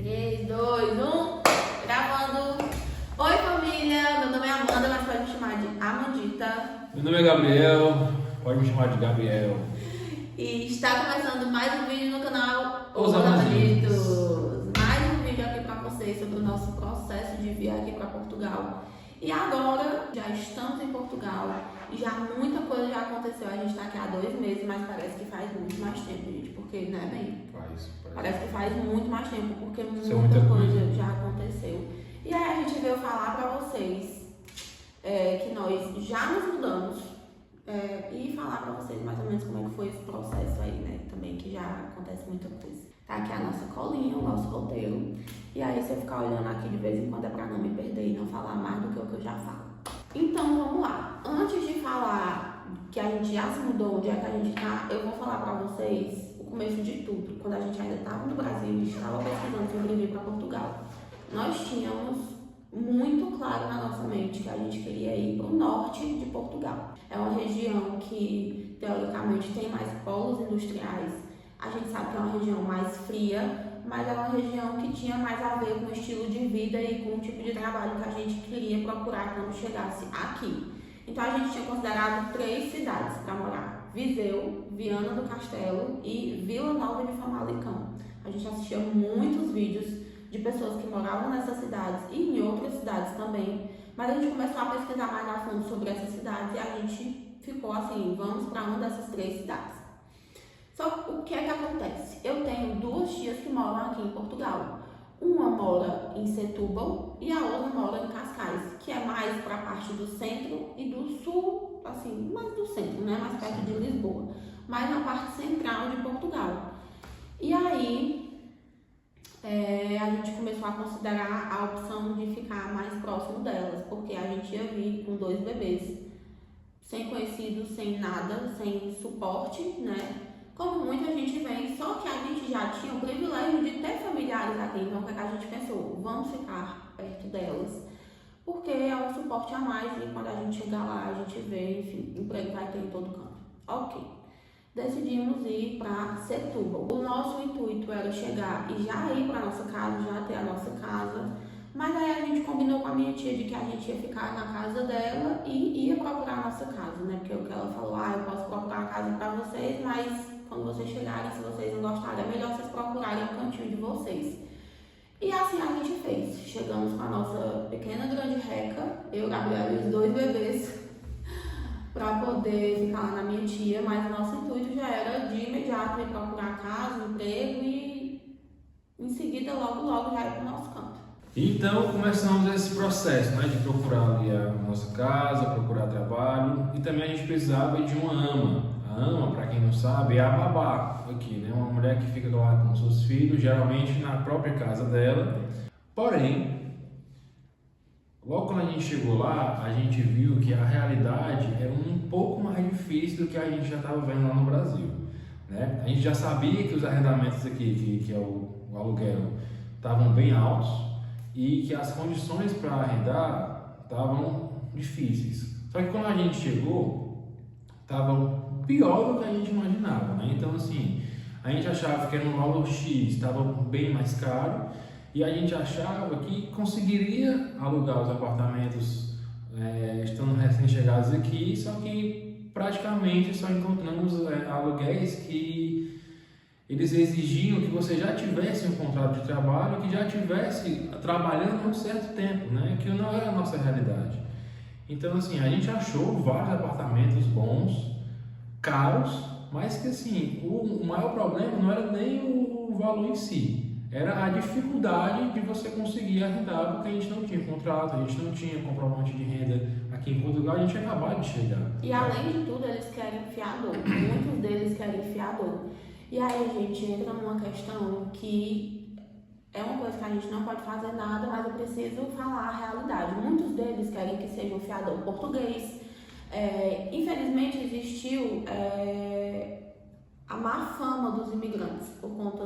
3, 2, 1, gravando. Oi família, meu nome é Amanda, mas pode me chamar de Amandita. Meu nome é Gabriel, pode me chamar de Gabriel. E está começando mais um vídeo no canal Os Amanditos. Mais um vídeo aqui para vocês sobre o nosso processo de vir aqui para Portugal. E agora, já estamos em Portugal e já muita coisa já aconteceu. A gente está aqui há 2 meses, mas parece que faz muito mais tempo, gente, porque não é bem? Parece que faz muito mais tempo, porque muita coisa já aconteceu. E aí a gente veio falar para vocês que nós já nos mudamos e falar para vocês mais ou menos como é que foi esse processo aí, né? Também que já acontece muita coisa. Tá aqui a nossa colinha, o nosso roteiro. E aí se eu ficar olhando aqui de vez em quando é para não me perder e não falar mais do que o que eu já falo. Então vamos lá. Antes de falar que a gente já se mudou, onde é que a gente tá, eu vou falar para vocês o começo de tudo. Quando a gente ainda estava no Brasil e estava pesquisando sobre vir para Portugal, nós tínhamos muito claro na nossa mente que a gente queria ir para o norte de Portugal. É uma região que, teoricamente, tem mais polos industriais. A gente sabe que é uma região mais fria, mas é uma região que tinha mais a ver com o estilo de vida e com o tipo de trabalho que a gente queria procurar quando chegasse aqui. Então a gente tinha considerado 3 cidades para morar: Viseu, Viana do Castelo e Vila Nova de Famalicão. A gente assistia muitos vídeos de pessoas que moravam nessas cidades e em outras cidades também, mas a gente começou a pesquisar mais a fundo sobre essas cidades e a gente ficou assim, vamos para uma dessas 3 cidades. Só que o que é que acontece? Eu tenho 2 tias que moram aqui em Portugal. Uma mora em Setúbal e a outra mora em Cascais, que é mais para a parte do centro e do sul, assim, mais do centro, né? Mais perto de Lisboa, mais na parte central de Portugal. E aí a gente começou a considerar a opção de ficar mais próximo delas, porque a gente ia vir com 2 bebês, sem conhecidos, sem nada, sem suporte, né? Como muita gente vem, só que a gente já tinha o privilégio de ter familiares aqui, então o que a gente pensou? Vamos ficar perto delas, porque é um suporte a mais e quando a gente chegar lá, a gente vê, enfim, emprego vai ter em todo canto. Ok. Decidimos ir para Setúbal. O nosso intuito era chegar e já ir para nossa casa, já ter a nossa casa, mas aí a gente combinou com a minha tia de que a gente ia ficar na casa dela e ia procurar a nossa casa, né? Porque o que ela falou, eu posso procurar a casa para vocês, mas quando vocês chegarem, se vocês não gostarem, é melhor vocês procurarem o cantinho de vocês. E assim a gente fez. Chegamos com a nossa pequena grande reca, eu, Gabriel e os 2 bebês, para poder ficar lá na minha tia, mas o nosso intuito já era de imediato ir procurar casa, emprego e em seguida logo já ir para o nosso canto. Então começamos esse processo, né, de procurar ali a nossa casa, procurar trabalho, e também a gente precisava de uma ama. A ama, para quem não sabe, é a babá aqui, né, uma mulher que fica lá com seus filhos, geralmente na própria casa dela. Porém, logo quando a gente chegou lá, a gente viu que a realidade era um pouco mais difícil do que a gente já estava vendo lá no Brasil, né? A gente já sabia que os arrendamentos aqui, que é o aluguel, estavam bem altos e que as condições para arrendar estavam difíceis. Só que quando a gente chegou, estava pior do que a gente imaginava, né? Então assim, a gente achava que era um valor X, estava bem mais caro. E a gente achava que conseguiria alugar os apartamentos estando recém-chegados aqui, só que praticamente só encontramos aluguéis que eles exigiam que você já tivesse um contrato de trabalho, que já estivesse trabalhando há um certo tempo, né? Que não era a nossa realidade. Então assim, a gente achou vários apartamentos bons, caros, mas que assim, o maior problema não era nem o valor em si. Era a dificuldade de você conseguir arrendar, porque a gente não tinha contrato, a gente não tinha comprovante de renda aqui em Portugal, a gente tinha acabado de chegar. E além de tudo, eles querem fiador, muitos deles querem fiador. E aí a gente entra numa questão que é uma coisa que a gente não pode fazer nada, mas eu preciso falar a realidade. Muitos deles querem que seja um fiador português. Infelizmente existiu a má fama dos imigrantes por conta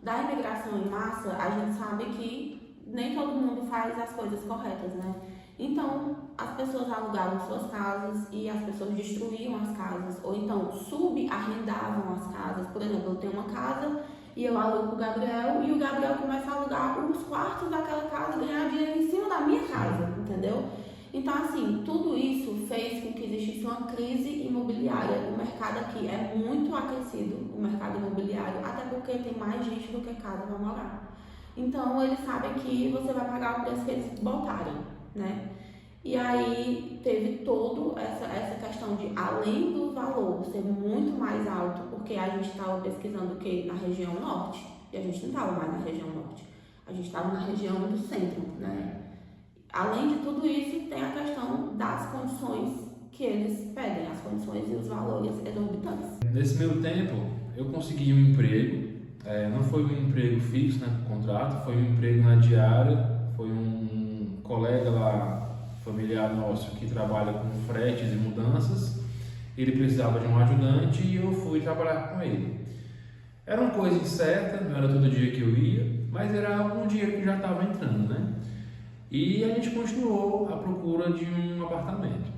da imigração em massa. A gente sabe que nem todo mundo faz as coisas corretas, né? Então, as pessoas alugavam suas casas e as pessoas destruíam as casas, ou então subarrendavam as casas. Por exemplo, eu tenho uma casa e eu alugo pro Gabriel, e o Gabriel começa a alugar os quartos daquela casa, ganhar dinheiro em cima da minha casa, entendeu? Então, assim, tudo isso fez com que existisse uma crise imobiliária. O mercado aqui é muito aquecido, o mercado imobiliário, até porque tem mais gente do que casa para morar. Então, eles sabem que você vai pagar o preço que eles botarem, né? E aí, teve toda essa questão de, além do valor ser muito mais alto, porque a gente estava pesquisando o quê? Na região norte, e a gente não estava mais na região norte, a gente estava na região do centro, né? Além de tudo isso, tem a questão das condições que eles pedem, as condições e os valores exorbitantes. Nesse meio tempo, eu consegui um emprego, não foi um emprego fixo, né, contrato, foi um emprego na diária, foi um colega lá, familiar nosso, que trabalha com fretes e mudanças, ele precisava de um ajudante e eu fui trabalhar com ele. Era uma coisa incerta, não era todo dia que eu ia, mas era algum dia que já estava entrando, né? E a gente continuou à procura de um apartamento.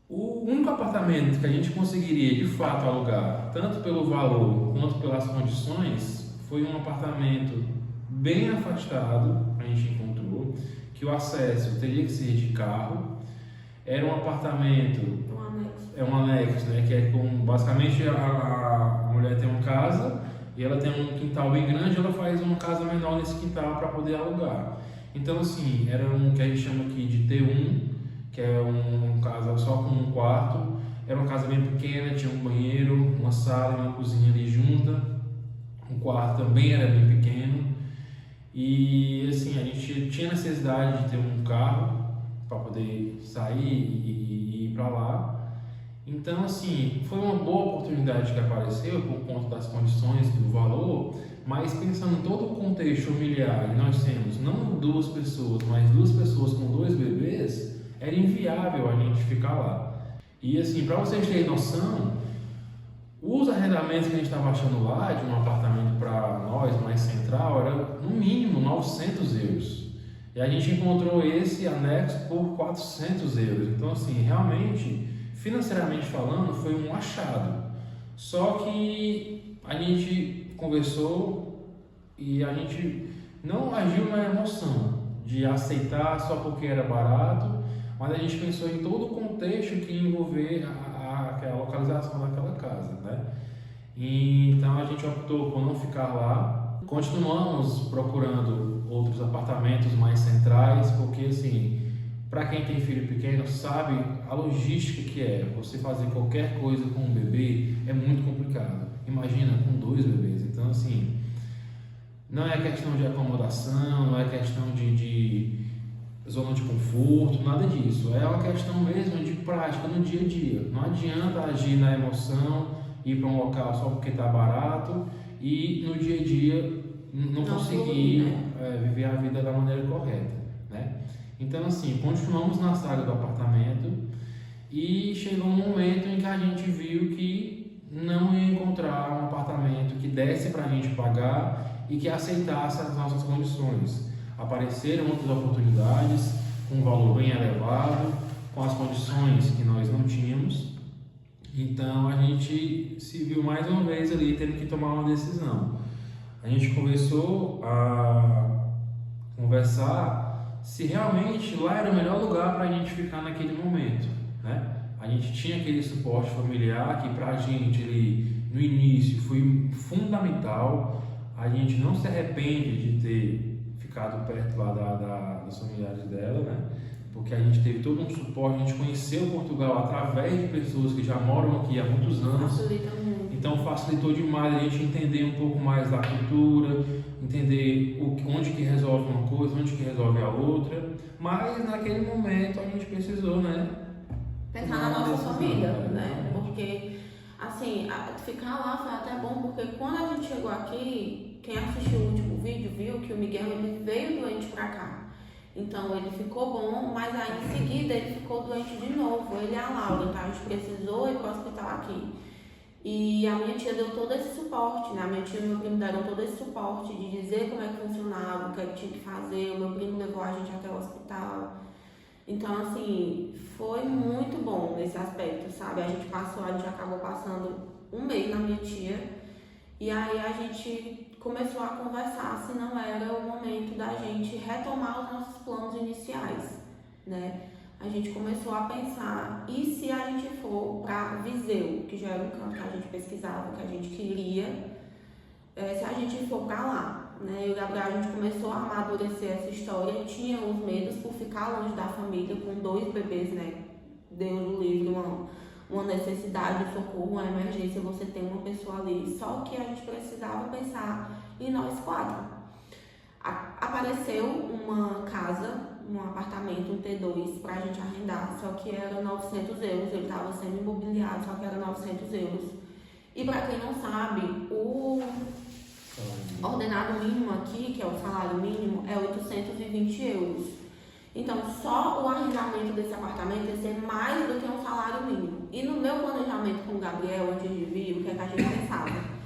O único apartamento que a gente conseguiria de fato alugar, tanto pelo valor quanto pelas condições, foi um apartamento bem afastado, a gente encontrou, que o acesso teria que ser de carro. Era um apartamento, um anexo, né, que é com, basicamente a mulher tem uma casa e ela tem um quintal bem grande, ela faz uma casa menor nesse quintal para poder alugar. Então, assim, era um que a gente chama aqui de T1, que é um casa só com um quarto. Era uma casa bem pequena, tinha um banheiro, uma sala e uma cozinha ali junta. O quarto também era bem pequeno. E, assim, a gente tinha necessidade de ter um carro para poder sair e ir para lá. Então, assim, foi uma boa oportunidade que apareceu por conta das condições do valor. Mas pensando em todo o contexto familiar, nós temos não 2 pessoas, mas 2 pessoas com 2 bebês, era inviável a gente ficar lá. E assim, para vocês terem noção, os arrendamentos que a gente estava achando lá, de um apartamento para nós, mais central, era no mínimo 900 euros. E a gente encontrou esse anexo por 400 euros. Então, assim, realmente, financeiramente falando, foi um achado. Só que a gente conversou e a gente não agiu na emoção de aceitar só porque era barato, mas a gente pensou em todo o contexto que ia envolver a localização daquela casa, né? E, então a gente optou por não ficar lá. Continuamos procurando outros apartamentos mais centrais, porque assim, para quem tem filho pequeno sabe a logística que é você fazer qualquer coisa com um bebê é muito complicado. Imagina com 2 bebês. Então, assim, não é questão de acomodação, não é questão de zona de conforto, nada disso. É uma questão mesmo de prática no dia a dia. Não adianta agir na emoção, ir para um local só porque está barato e no dia a dia não conseguir viver a vida da maneira correta, né? Então, assim, continuamos na saga do apartamento e chegou um momento em que a gente viu que não ia encontrar um apartamento que desse para a gente pagar e que aceitasse as nossas condições. Apareceram outras oportunidades com um valor bem elevado, com as condições que nós não tínhamos. Então a gente se viu mais uma vez ali tendo que tomar uma decisão. A gente começou a conversar se realmente lá era o melhor lugar para a gente ficar naquele momento, né? A gente tinha aquele suporte familiar que para a gente ali no início foi fundamental. A gente não se arrepende de ter ficado perto lá dos familiares dela, né? Porque a gente teve todo um suporte, a gente conheceu Portugal através de pessoas que já moram aqui há muitos anos. Facilita muito. Então facilitou demais a gente entender um pouco mais da cultura, entender onde que resolve uma coisa, onde que resolve a outra. Mas naquele momento a gente precisou, né? Pensar na nossa família, né? Porque, assim, ficar lá foi até bom, porque quando a gente chegou aqui, quem assistiu o último vídeo viu que o Miguel ele veio doente pra cá. Então ele ficou bom, mas aí em seguida ele ficou doente de novo, ele e a Laura, tá? A gente precisou ir pro hospital aqui. E a minha tia deu todo esse suporte, né? A minha tia e o meu primo deram todo esse suporte de dizer como é que funcionava, o que tinha que fazer. O meu primo levou a gente até o hospital. Então, assim, foi muito bom nesse aspecto, sabe? A gente acabou passando um mês na minha tia E aí a gente começou a conversar se não era o momento da gente retomar os nossos planos iniciais, né? A gente começou a pensar, e se a gente for para Viseu, que já era um campo que a gente pesquisava, que a gente queria, se a gente for para lá, né? Eu e o Gabriel, a gente começou a amadurecer essa história, tinha os medos por ficar longe da família com 2 bebês, né? Deus o livre, uma necessidade, um socorro, uma emergência, você tem uma pessoa ali. Só que a gente precisava pensar em nós 4. Apareceu uma casa, um apartamento, um T2 pra gente arrendar, só que era 900 euros, ele estava sendo imobiliado, só que era 900 euros. E pra quem não sabe, o ordenado mínimo aqui, que é o salário mínimo, é 820 euros. Então, só o arrendamento desse apartamento ia ser mais do que um salário mínimo. E no meu planejamento com o Gabriel, antes de vir, o que é que a gente pensava?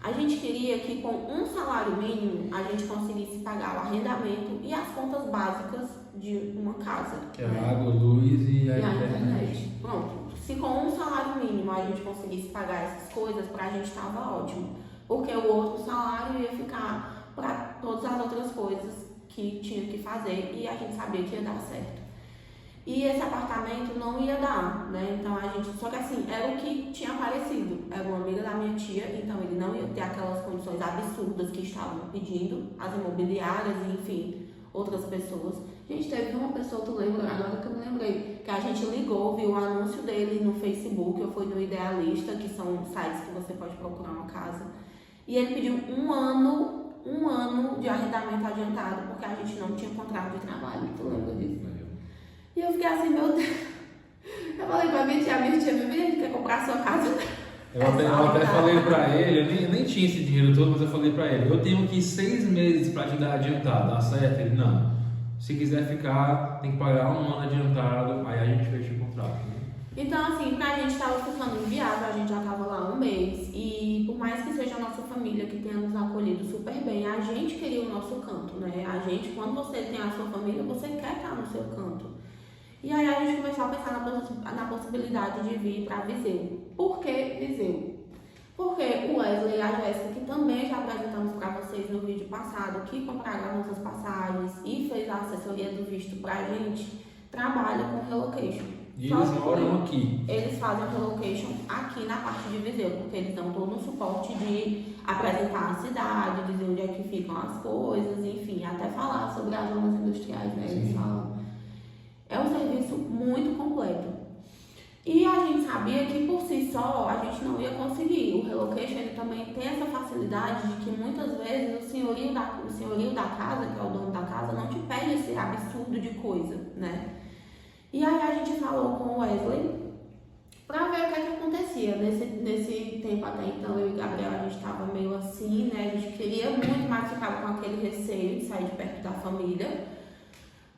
A gente queria que com um salário mínimo, a gente conseguisse pagar o arrendamento e as contas básicas de uma casa. Que é a água, luz e a internet. Pronto. Se com um salário mínimo a gente conseguisse pagar essas coisas, pra gente estava ótimo. Porque o outro salário ia ficar para todas as outras coisas que tinha que fazer e a gente sabia que ia dar certo. E esse apartamento não ia dar, né? Então a gente, só que assim, era o que tinha aparecido. Era uma amiga da minha tia, então ele não ia ter aquelas condições absurdas que estavam pedindo, as imobiliárias e enfim, outras pessoas. Gente, teve uma pessoa, tu lembra, agora que eu me lembrei, que a gente ligou, viu o anúncio dele no Facebook, eu fui no Idealista, que são sites que você pode procurar uma casa, e ele pediu um ano de arrendamento adiantado, porque a gente não tinha contrato de trabalho, tu lembra disso? E eu fiquei assim, meu Deus. Eu falei pra minha tia, me vê, quer comprar a sua casa? Eu até falei pra ele, eu nem tinha esse dinheiro todo, mas eu falei pra ele, eu tenho aqui 6 meses pra te dar adiantado, dá certo? Ele, não. Se quiser ficar, tem que pagar um ano adiantado, aí a gente fecha o contrato. Né? Então, assim, pra gente tava ficando inviável, a gente já tava lá 1 mês, e por mais que seja a nossa família que tenha nos acolhido super bem, a gente queria o nosso canto, né? A gente, quando você tem a sua família, você quer estar no seu canto. E aí a gente começou a pensar na possibilidade de vir para Viseu. Por que Viseu? Porque o Wesley e a Jéssica, que também já apresentamos para vocês no vídeo passado, que compraram nossas passagens e fez a assessoria do visto pra gente, trabalham com relocation. E eles moram aqui. Eles fazem relocation aqui na parte de Viseu, porque eles dão todo o suporte de apresentar a cidade, dizer onde é que ficam as coisas, enfim, até falar sobre as zonas industriais, né? Eles falam. É um serviço muito completo. E a gente sabia que por si só a gente não ia conseguir. O relocation ele também tem essa facilidade de que muitas vezes o senhorio da casa, que é o dono da casa, não te pede esse absurdo de coisa, né? E aí a gente falou com o Wesley pra ver o que acontecia. Nesse tempo até então, eu e o Gabriel, a gente estava meio assim, né? A gente queria muito, mas ficava com aquele receio de sair de perto da família.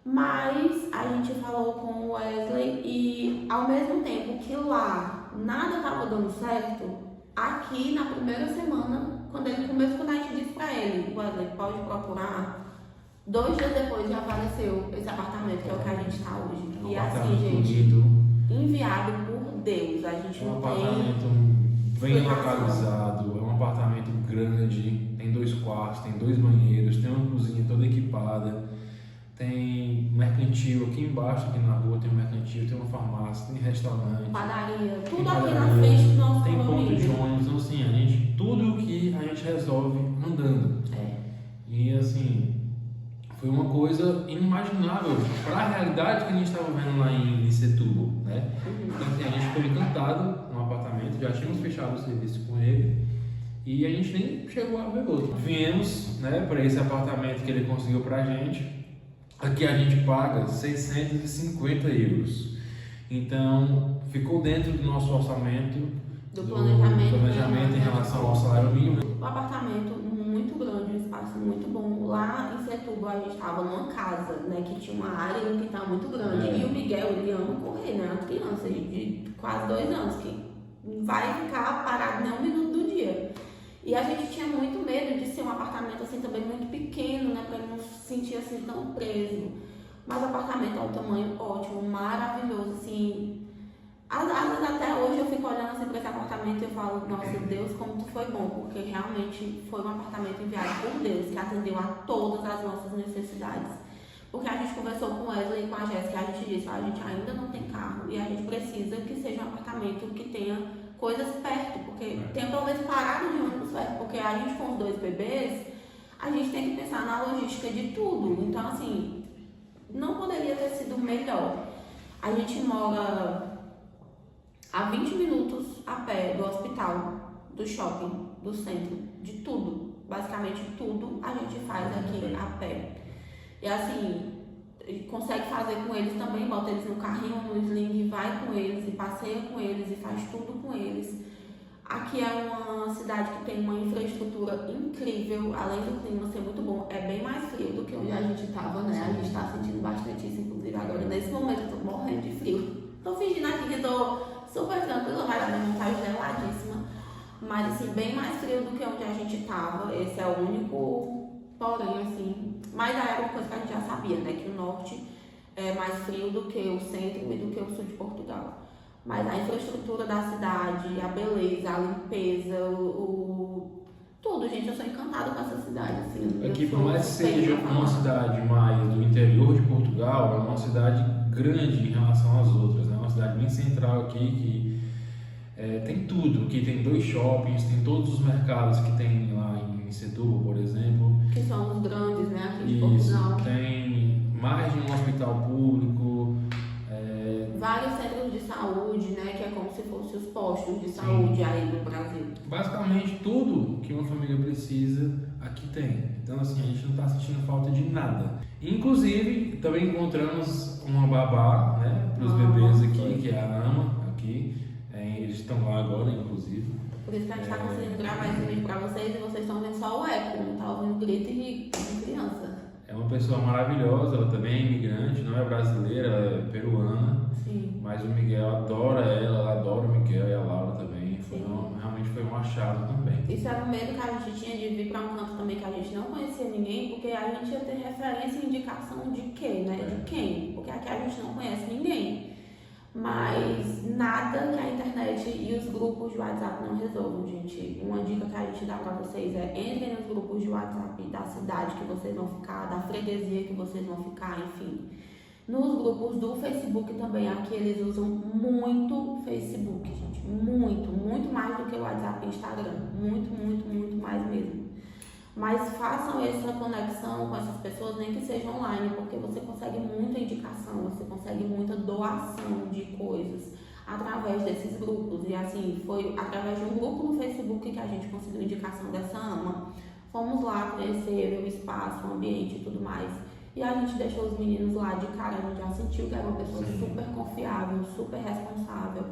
Mas a gente falou com o Wesley e ao mesmo tempo que lá nada estava dando certo, aqui na primeira semana, quando a gente disse pra ele, Wesley, pode procurar, 2 dias depois já apareceu esse apartamento, que é o que a gente está hoje. E assim, gente, enviado por Deus, a gente não tem... É um apartamento bem localizado, é um apartamento grande, tem 2 quartos, tem 2 banheiros, tem uma cozinha toda equipada. Tem mercantil aqui embaixo, aqui na rua tem um mercantil, tem uma farmácia, tem restaurante, padaria, tudo aqui na frente do nosso tem condomínio. ponto de ônibus, então assim, tudo que a gente resolve andando. E assim, foi uma coisa inimaginável para a realidade que a gente estava vendo lá em Setúbal, né? Então assim, a gente ficou encantado com o apartamento, já tínhamos fechado o serviço com ele e a gente nem chegou a ver outro. Viemos, né, para esse apartamento que ele conseguiu pra gente. Aqui a gente paga 650 euros. Então, ficou dentro do nosso orçamento, do planejamento em relação ao salário mínimo. Um apartamento muito grande, um espaço muito bom. Lá em Setúbal a gente estava numa casa, né, que tinha uma área e um quintal muito grande. E o Miguel, ele ama correr, né? Uma criança de quase 2 anos, que vai ficar parado nem 1 minuto do dia. E a gente tinha muito medo de ser um apartamento assim também muito pequeno, né, para ele não se sentir assim tão preso. Mas o apartamento é um tamanho ótimo, maravilhoso, assim. Às vezes até hoje eu fico olhando assim para esse apartamento e eu falo, nossa Deus, como tu foi bom, porque realmente foi um apartamento enviado por Deus, que atendeu a todas as nossas necessidades. Porque a gente conversou com o Wesley e com a Jéssica, a gente disse, a gente ainda não tem carro e a gente precisa que seja um apartamento que tenha coisas perto, porque tem pelo menos parada de ônibus perto, porque a gente com os 2 bebês, a gente tem que pensar na logística de tudo. Então assim, não poderia ter sido melhor. A gente mora a 20 minutos a pé do hospital, do shopping, do centro, de tudo. Basicamente tudo a gente faz aqui a pé. E assim, consegue fazer com eles também, bota eles no carrinho, no sling, vai com eles e passeia com eles e faz tudo com eles. Aqui é uma cidade que tem uma infraestrutura incrível, além do clima ser muito bom. É bem mais frio do que onde a gente estava, né? A gente está sentindo bastante isso, inclusive agora. Nesse momento eu tô morrendo de frio. Tô fingindo aqui que tô super tranquila, mas a minha mão tá geladíssima. Mas assim, bem mais frio do que onde a gente tava. Esse é o único porém, assim. Mas era uma coisa que a gente já sabia, né? Que o norte é mais frio do que o centro e do que o sul de Portugal. Mas a infraestrutura da cidade, a beleza, a limpeza, tudo, gente, eu sou encantada com essa cidade, assim. Aqui, por mais que seja uma cidade mais do interior de Portugal, é uma cidade grande em relação às outras, né? Uma cidade bem central aqui que tem tudo. Aqui tem 2 shoppings, tem todos os mercados que tem lá em Setúbal, por exemplo. Que são os grandes, né, aqui de Isso, Portugal. tem mais de um hospital público. Vários centros de saúde, né, que é como se fossem os postos de saúde aí no Brasil. Basicamente tudo que uma família precisa aqui tem. Então assim, a gente não está sentindo falta de nada. Inclusive, também encontramos uma babá, né, para os bebês aqui, que é a Ama, aqui. Eles estão lá agora, inclusive. Por isso que a gente está conseguindo gravar esse vídeo para vocês e vocês estão vendo só o eco, não tá ouvindo grito de criança. É uma pessoa maravilhosa, ela também é imigrante, não é brasileira, ela é peruana. Sim. Mas o Miguel adora ela adora o Miguel e a Laura também. Realmente foi um achado também. Isso era um medo que a gente tinha de vir para um canto também que a gente não conhecia ninguém, porque a gente ia ter referência e indicação de quê, né? De quem? Porque aqui a gente não conhece ninguém. Mas nada que a internet e os grupos de WhatsApp não resolvam, gente. Uma dica que a gente dá para vocês é: entrem nos grupos de WhatsApp da cidade que vocês vão ficar, da freguesia que vocês vão ficar, enfim. Nos grupos do Facebook também, aqui eles usam muito Facebook, gente. Muito mais do que o WhatsApp e Instagram. Muito mais mesmo. Mas façam essa conexão com essas pessoas, nem que seja online, porque você consegue muita indicação, você consegue muita doação de coisas através desses grupos. E assim, foi através de um grupo no Facebook que a gente conseguiu indicação dessa AMA. Fomos lá conhecer o espaço, o ambiente e tudo mais. E a gente deixou os meninos lá de cara, a gente já sentiu que era uma pessoa super confiável, super responsável.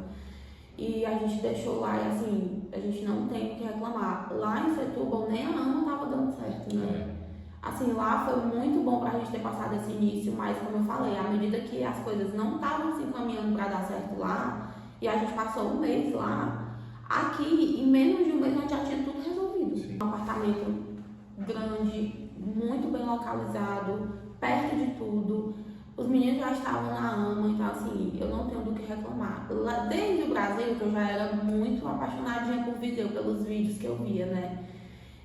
E a gente deixou lá e assim, a gente não tem o que reclamar. Lá em Setúbal nem a AMA tava dando certo, né? Assim, lá foi muito bom pra gente ter passado esse início, mas como eu falei, à medida que as coisas não estavam se encaminhando pra dar certo lá, e a gente passou um mês lá, aqui em menos de um mês a gente já tinha tudo resolvido. Sim. Um apartamento grande, muito bem localizado, perto de tudo. Os meninos já estavam na AMA, então assim, eu não tenho do que reclamar. Lá, desde o Brasil, que eu já era muito apaixonadinha por Viseu, pelos vídeos que eu via, né?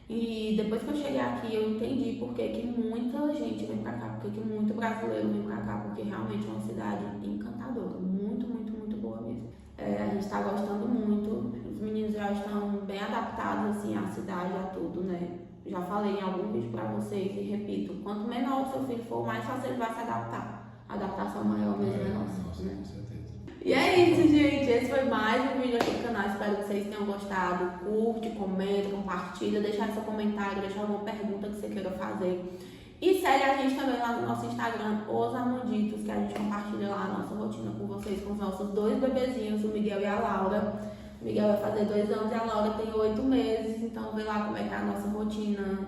E depois que eu cheguei aqui, eu entendi por que muita gente vem pra cá, porque muito brasileiro vem pra cá, porque realmente é uma cidade encantadora, muito boa mesmo. A gente tá gostando muito, os meninos já estão bem adaptados, assim, à cidade, a tudo, né? Já falei em algum vídeo pra vocês e repito, quanto menor o seu filho for, mais fácil ele vai se adaptar. A adaptação maior mesmo é nossa, né? Com certeza. E é isso, gente. Esse foi mais um vídeo aqui do canal. Espero que vocês tenham gostado. Curte, comenta, compartilha, deixa aí seu comentário, deixa alguma pergunta que você queira fazer. E segue a gente também lá no nosso Instagram, Os Amanditos, que a gente compartilha lá a nossa rotina com vocês, com os nossos 2 bebezinhos, o Miguel e a Laura. O Miguel vai fazer 2 anos e a Laura tem 8 meses, então vê lá como é que é a nossa rotina.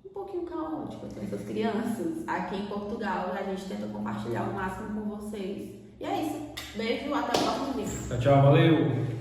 Um pouquinho caótica com essas crianças. Aqui em Portugal, a gente tenta compartilhar o máximo com vocês. E é isso. Beijo, até o próximo vídeo. Tchau, valeu!